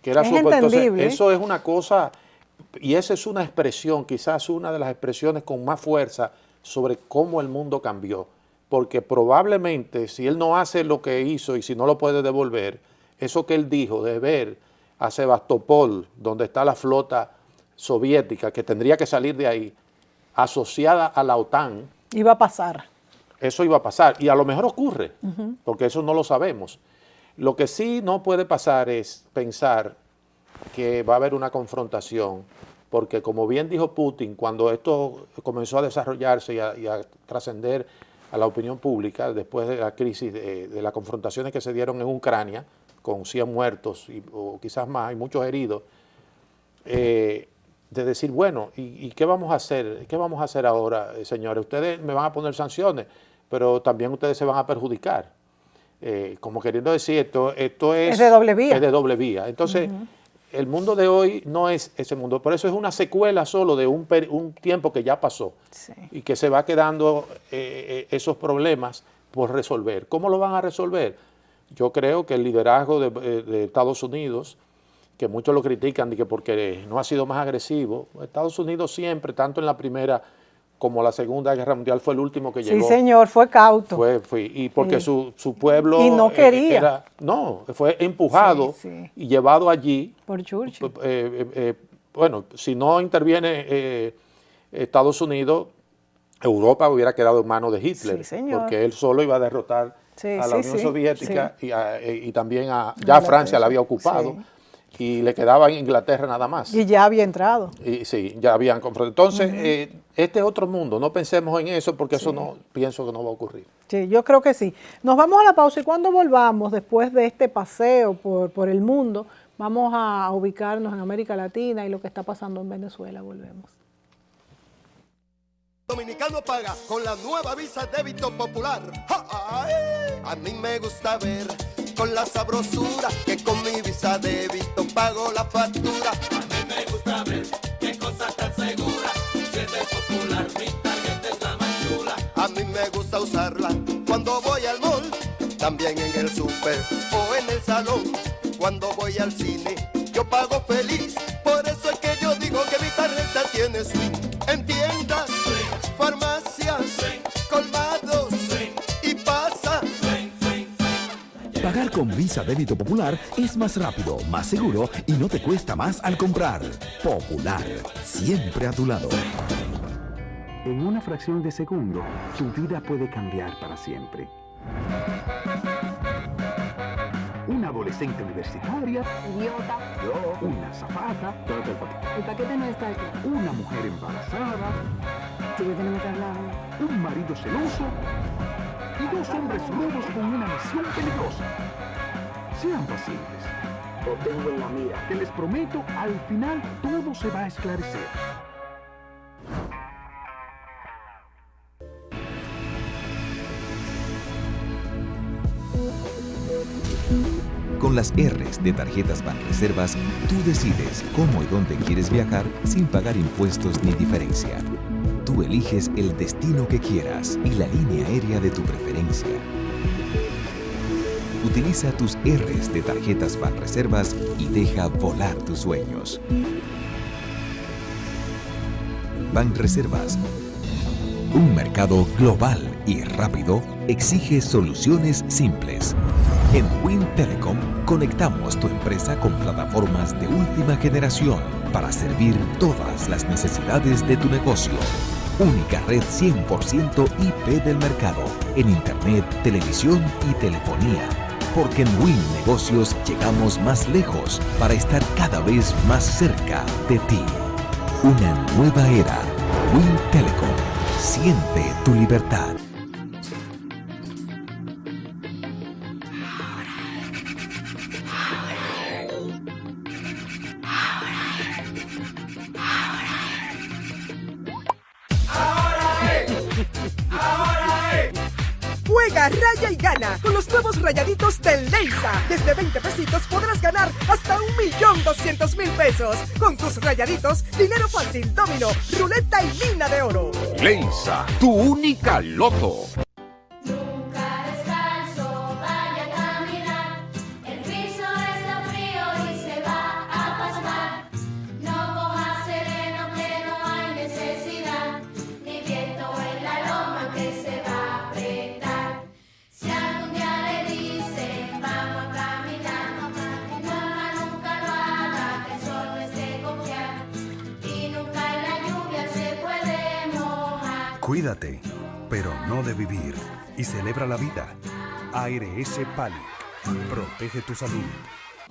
que era Es su... Entonces, entendible. eso es una cosa, y esa es una expresión, quizás una de las expresiones con más fuerza sobre cómo el mundo cambió. Porque probablemente si él no hace lo que hizo y si no lo puede devolver, eso que él dijo de ver a Sebastopol, donde está la flota soviética, que tendría que salir de ahí, asociada a la OTAN, Iba a pasar. eso iba a pasar. Y a lo mejor ocurre, Ujú. porque eso no lo sabemos. Lo que sí no puede pasar es pensar que va a haber una confrontación, porque como bien dijo Putin, cuando esto comenzó a desarrollarse y a trascender a la opinión pública, después de la crisis, de las confrontaciones que se dieron en Ucrania, con 100 muertos o quizás más, y muchos heridos, de decir, bueno, ¿y qué vamos a hacer? ¿Qué vamos a hacer ahora, señores? Ustedes me van a poner sanciones, pero también ustedes se van a perjudicar. Como queriendo decir, esto es de doble vía. Es de doble vía. Entonces, el mundo de hoy no es ese mundo. Por eso es una secuela solo de un tiempo que ya pasó. Sí. Y que se va quedando esos problemas por resolver. ¿Cómo lo van a resolver? Yo creo que el liderazgo de Estados Unidos, que muchos lo critican de que porque no ha sido más agresivo, Estados Unidos siempre, tanto en la Primera como la Segunda Guerra Mundial, fue el último que llegó. Sí, señor, fue cauto. Y porque Sí. su pueblo... Y no quería. fue empujado y llevado allí. Por Churchill. Bueno, si no interviene Estados Unidos, Europa hubiera quedado en manos de Hitler, Sí, señor. porque él solo iba a derrotar Sí, a la sí, Unión sí, Soviética sí. y también ya Francia la había ocupado y le quedaba en Inglaterra nada más. Y ya había entrado. Y sí, ya habían comprado. Entonces, este es otro mundo, no pensemos en eso porque eso no pienso que no va a ocurrir. Sí, yo creo que sí. Nos vamos a la pausa y cuando volvamos, después de este paseo por el mundo, vamos a ubicarnos en América Latina y lo que está pasando en Venezuela. Volvemos. Dominicano paga con la nueva Visa Débito Popular. ¡Ay! A mí me gusta ver con la sabrosura que con mi Visa Débito pago la factura. A mí me gusta ver qué cosa tan segura. Si es de Popular, mi tarjeta es la más chula. A mí me gusta usarla cuando voy al mall, también en el súper o en el salón. Cuando voy al cine, yo pago feliz. Por eso es que yo digo que mi tarjeta tiene swing. En tiendas, farmacias, colmados y pasa. Pagar con Visa Débito Popular es más rápido, más seguro y no te cuesta más al comprar. Popular, siempre a tu lado. En una fracción de segundo, tu vida puede cambiar para siempre. Una adolescente universitaria. Idiota. Yo. Una azafata. El paquete no está aquí. Una mujer embarazada. Tú que tenemos que hablar. Un marido celoso. Y dos hombres lobos con una misión peligrosa. Sean pacientes. Lo tengo en la mira. Que les prometo, al final todo se va a esclarecer. Con las R's de Tarjetas Banreservas, tú decides cómo y dónde quieres viajar sin pagar impuestos ni diferencia. Tú eliges el destino que quieras y la línea aérea de tu preferencia. Utiliza tus R's de Tarjetas Banreservas y deja volar tus sueños. Banreservas. Un mercado global y rápido exige soluciones simples. En Win Telecom conectamos tu empresa con plataformas de última generación para servir todas las necesidades de tu negocio. Única red 100% IP del mercado en Internet, televisión y telefonía. Porque en Win Negocios llegamos más lejos para estar cada vez más cerca de ti. Una nueva era. Win Telecom. Siente tu libertad. Juega, raya y gana con los nuevos rayaditos del Leisa. Desde 20 pesitos podrás ganar hasta 1.200.000 pesos. Con tus rayaditos, dinero fácil, dominó, ruleta y mina de oro. Leisa, tu única loto. Nunca descalzo, vaya a caminar. El piso está frío y se va Cuídate, pero no de vivir. Y celebra la vida. ARS Pali. Protege tu salud.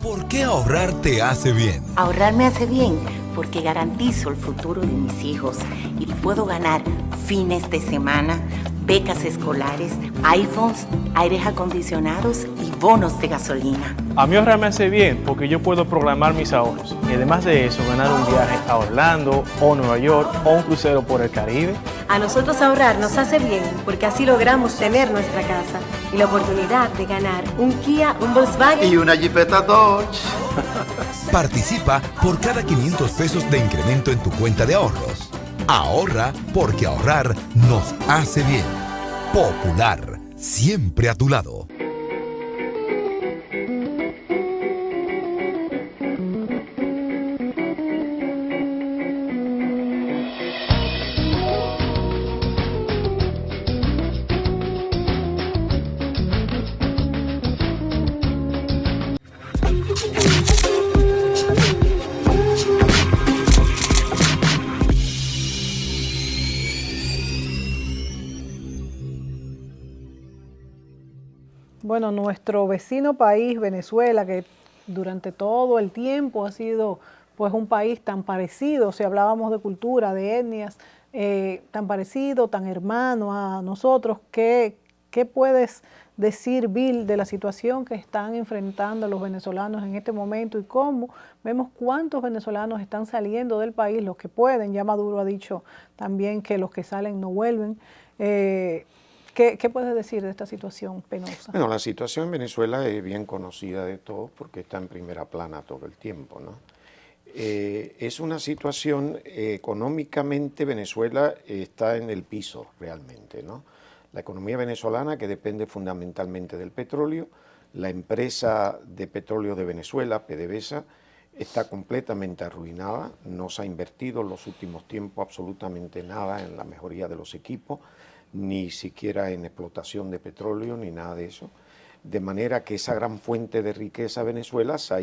¿Por qué ahorrar te hace bien? Ahorrar me hace bien porque garantizo el futuro de mis hijos y puedo ganar fines de semana, becas escolares, iPhones, aires acondicionados y bonos de gasolina. A mí ahorrar me hace bien porque yo puedo programar mis ahorros y además de eso ganar un viaje a Orlando o Nueva York o un crucero por el Caribe. A nosotros ahorrar nos hace bien porque así logramos tener nuestra casa y la oportunidad de ganar un Kia, un Volkswagen y una Jeepeta Dodge. Participa por cada 500 pesos de incremento en tu cuenta de ahorros. Ahorra porque ahorrar nos hace bien. Popular, siempre a tu lado. Bueno, nuestro vecino país, Venezuela, que durante todo el tiempo ha sido pues un país tan parecido, si hablábamos de cultura, de etnias, tan parecido, tan hermano a nosotros, ¿qué puedes decir, Bill, de la situación que están enfrentando los venezolanos en este momento y cómo vemos cuántos venezolanos están saliendo del país, los que pueden? Ya Maduro ha dicho también que los que salen no vuelven. ¿Qué puedes decir de esta situación penosa? Bueno, la situación en Venezuela es bien conocida de todos porque está en primera plana todo el tiempo, ¿no? Es una situación, económicamente Venezuela está en el piso realmente, ¿no? La economía venezolana, que depende fundamentalmente del petróleo, la empresa de petróleo de Venezuela, PDVSA, está completamente arruinada, no se ha invertido en los últimos tiempos absolutamente nada en la mejoría de los equipos, ni siquiera en explotación de petróleo, ni nada de eso, de manera que esa gran fuente de riqueza de Venezuela ha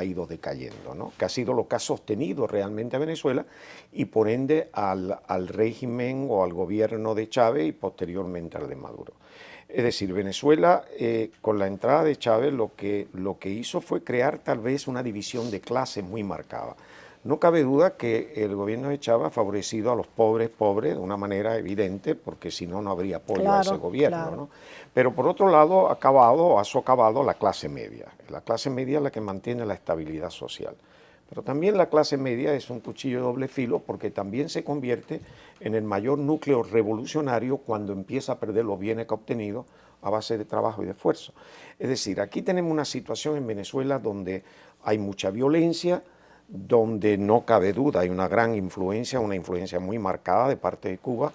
ido decayendo, ¿no? Que ha sido lo que ha sostenido realmente a Venezuela y por ende al régimen o al gobierno de Chávez y posteriormente al de Maduro. Es decir, Venezuela, con la entrada de Chávez, lo que hizo fue crear tal vez una división de clases muy marcada. No cabe duda que el gobierno de Chávez ha favorecido a los pobres de una manera evidente, porque si no, no habría apoyo a ese gobierno, claro, ¿no? Pero por otro lado, ha socavado la clase media. La clase media es la que mantiene la estabilidad social. Pero también la clase media es un cuchillo de doble filo porque también se convierte en el mayor núcleo revolucionario cuando empieza a perder los bienes que ha obtenido a base de trabajo y de esfuerzo. Es decir, aquí tenemos una situación en Venezuela donde hay mucha violencia, donde no cabe duda, hay una gran influencia, una influencia muy marcada de parte de Cuba,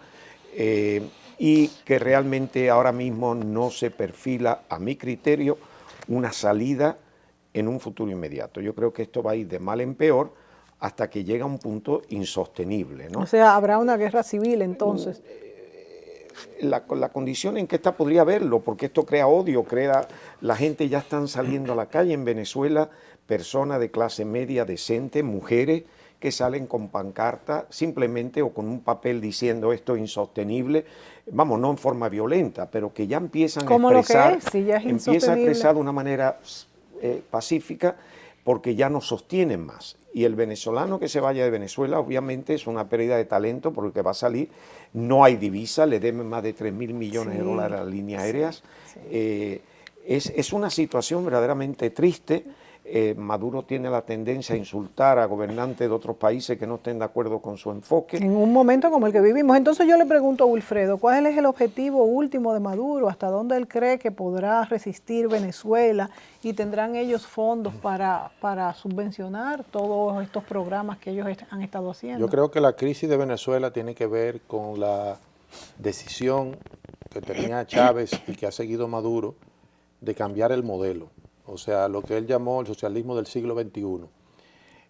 y que realmente ahora mismo no se perfila, a mi criterio, una salida en un futuro inmediato. Yo creo que esto va a ir de mal en peor hasta que llega a un punto insostenible, ¿no? O sea, ¿habrá una guerra civil entonces? La condición en que esta podría haberlo, porque esto crea odio, la gente ya están saliendo a la calle en Venezuela, personas de clase media decente, mujeres que salen con pancarta simplemente o con un papel diciendo esto es insostenible, vamos, no en forma violenta, pero que ya empiezan a expresar, empiezan a expresar de una manera pacífica porque ya no sostienen más. Y el venezolano que se vaya de Venezuela obviamente es una pérdida de talento porque va a salir, no hay divisa, le deben más de 3.000 millones de dólares a las líneas aéreas. Es una situación verdaderamente triste. Maduro tiene la tendencia a insultar a gobernantes de otros países que no estén de acuerdo con su enfoque. En un momento como el que vivimos. Entonces yo le pregunto a Wilfredo, ¿cuál es el objetivo último de Maduro? ¿Hasta dónde él cree que podrá resistir Venezuela? ¿Y tendrán ellos fondos para subvencionar todos estos programas que ellos han estado haciendo? Yo creo que la crisis de Venezuela tiene que ver con la decisión que tenía Chávez y que ha seguido Maduro de cambiar el modelo. O sea, lo que él llamó el socialismo del siglo XXI.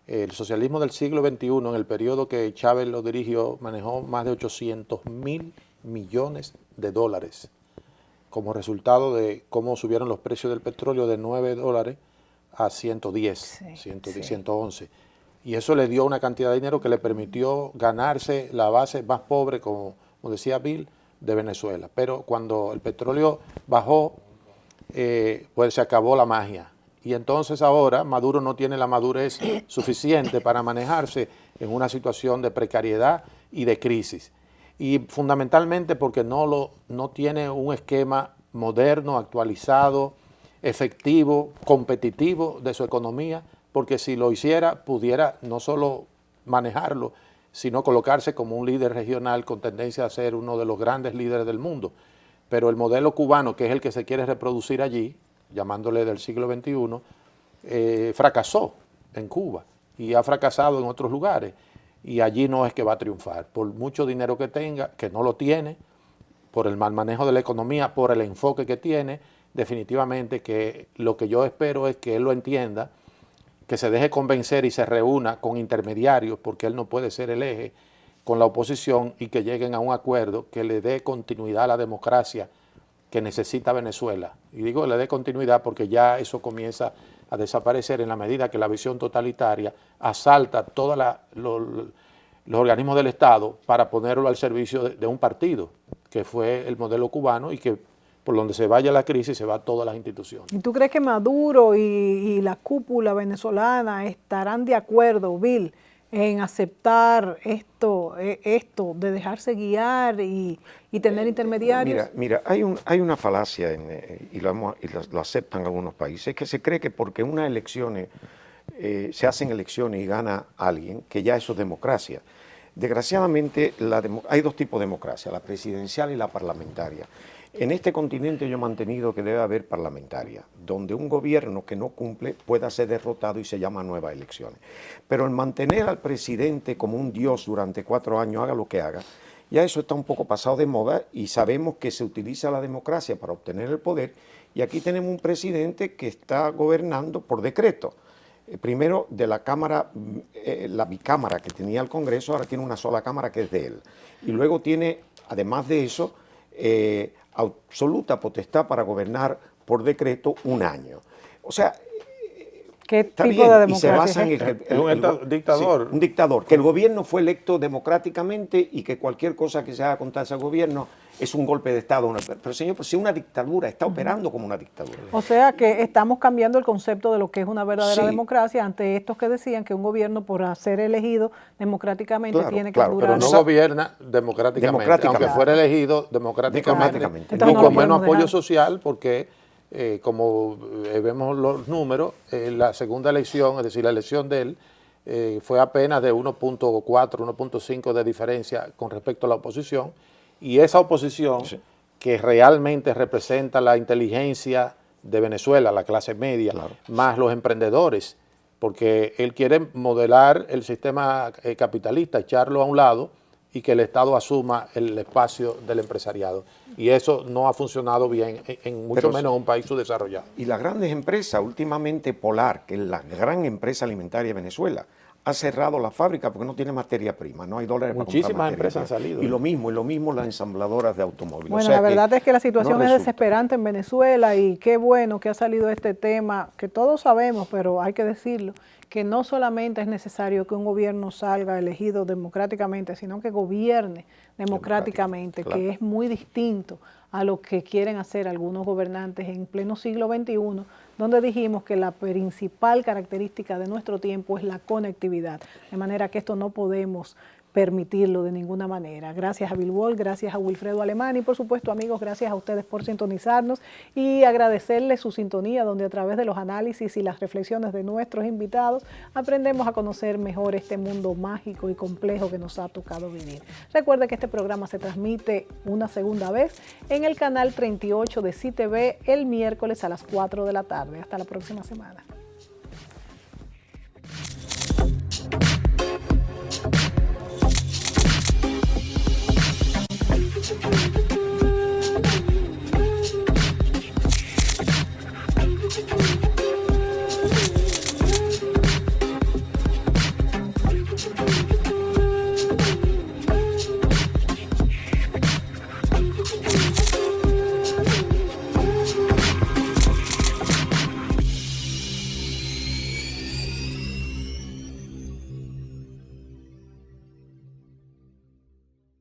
El socialismo del siglo XXI, en el periodo que Chávez lo dirigió, manejó más de 800.000 millones de dólares como resultado de cómo subieron los precios del petróleo de $9 a 110, 111. Y eso le dio una cantidad de dinero que le permitió ganarse la base más pobre como como decía Bill, de Venezuela. Pero cuando el petróleo bajó, pues se acabó la magia. Y entonces ahora Maduro no tiene la madurez suficiente para manejarse en una situación de precariedad y de crisis. Y fundamentalmente porque no tiene un esquema moderno, actualizado, efectivo, competitivo de su economía, porque si lo hiciera pudiera no solo manejarlo, sino colocarse como un líder regional con tendencia a ser uno de los grandes líderes del mundo. Pero el modelo cubano, que es el que se quiere reproducir allí, llamándole del siglo XXI, fracasó en Cuba y ha fracasado en otros lugares. Y allí no es que va a triunfar, por mucho dinero que tenga, que no lo tiene, por el mal manejo de la economía, por el enfoque que tiene, definitivamente que lo que yo espero es que él lo entienda, que se deje convencer y se reúna con intermediarios, porque él no puede ser el eje con la oposición, y que lleguen a un acuerdo que le dé continuidad a la democracia que necesita Venezuela. Y digo le dé continuidad porque ya eso comienza a desaparecer en la medida que la visión totalitaria asalta todos los organismos del Estado para ponerlo al servicio de un partido, que fue el modelo cubano, y que por donde se vaya la crisis se va todas las instituciones. ¿Y tú crees que Maduro y la cúpula venezolana estarán de acuerdo, Bill, en aceptar esto de dejarse guiar y tener intermediarios? Mira, hay una falacia, y lo aceptan algunos países, que se cree que porque unas elecciones, se hacen elecciones y gana alguien, que ya eso es democracia. Desgraciadamente hay dos tipos de democracia, la presidencial y la parlamentaria. En este continente yo he mantenido que debe haber parlamentaria, donde un gobierno que no cumple pueda ser derrotado y se llama nuevas elecciones. Pero el mantener al presidente como un dios durante 4 años, haga lo que haga, ya eso está un poco pasado de moda, y sabemos que se utiliza la democracia para obtener el poder, y aquí tenemos un presidente que está gobernando por decreto. Primero de la Cámara, la bicámara que tenía el Congreso, ahora tiene una sola Cámara que es de él. Y luego tiene, además de eso, absoluta potestad para gobernar por decreto 1 año. O sea, ¿qué tipo de democracia y se basa en un dictador. Sí, un dictador. Que el gobierno fue electo democráticamente y que cualquier cosa que se haga contra ese gobierno es un golpe de Estado. Pero señor, pues si una dictadura está operando como una dictadura. O sea que estamos cambiando el concepto de lo que es una verdadera democracia ante estos que decían que un gobierno, por ser elegido democráticamente, tiene que durar. Pero no gobierna democráticamente, aunque fuera elegido democráticamente. Y con menos apoyo social, porque como vemos los números, la segunda elección, es decir, la elección de él, fue apenas de 1.4, 1.5 de diferencia con respecto a la oposición, y esa oposición que realmente representa la inteligencia de Venezuela, la clase media, más los emprendedores, porque él quiere modelar el sistema capitalista, echarlo a un lado y que el Estado asuma el espacio del empresariado. Y eso no ha funcionado bien, mucho menos en un país subdesarrollado. Y las grandes empresas, últimamente Polar, que es la gran empresa alimentaria de Venezuela, ha cerrado la fábrica porque no tiene materia prima, no hay dólares para comprar materia prima. Muchísimas empresas han salido. Y lo mismo las ensambladoras de automóviles. Bueno, la verdad es que la situación es desesperante en Venezuela, y qué bueno que ha salido este tema, que todos sabemos, pero hay que decirlo, que no solamente es necesario que un gobierno salga elegido democráticamente, sino que gobierne democráticamente, que es muy distinto a lo que quieren hacer algunos gobernantes en pleno siglo XXI, donde dijimos que la principal característica de nuestro tiempo es la conectividad, de manera que esto no podemos permitirlo de ninguna manera. Gracias a Bill Wall, gracias a Wilfredo Alemán, y por supuesto, amigos, gracias a ustedes por sintonizarnos, y agradecerles su sintonía, donde a través de los análisis y las reflexiones de nuestros invitados aprendemos a conocer mejor este mundo mágico y complejo que nos ha tocado vivir. Recuerde que este programa se transmite una segunda vez en el canal 38 de CTV el miércoles a las 4 de la tarde. Hasta la próxima semana.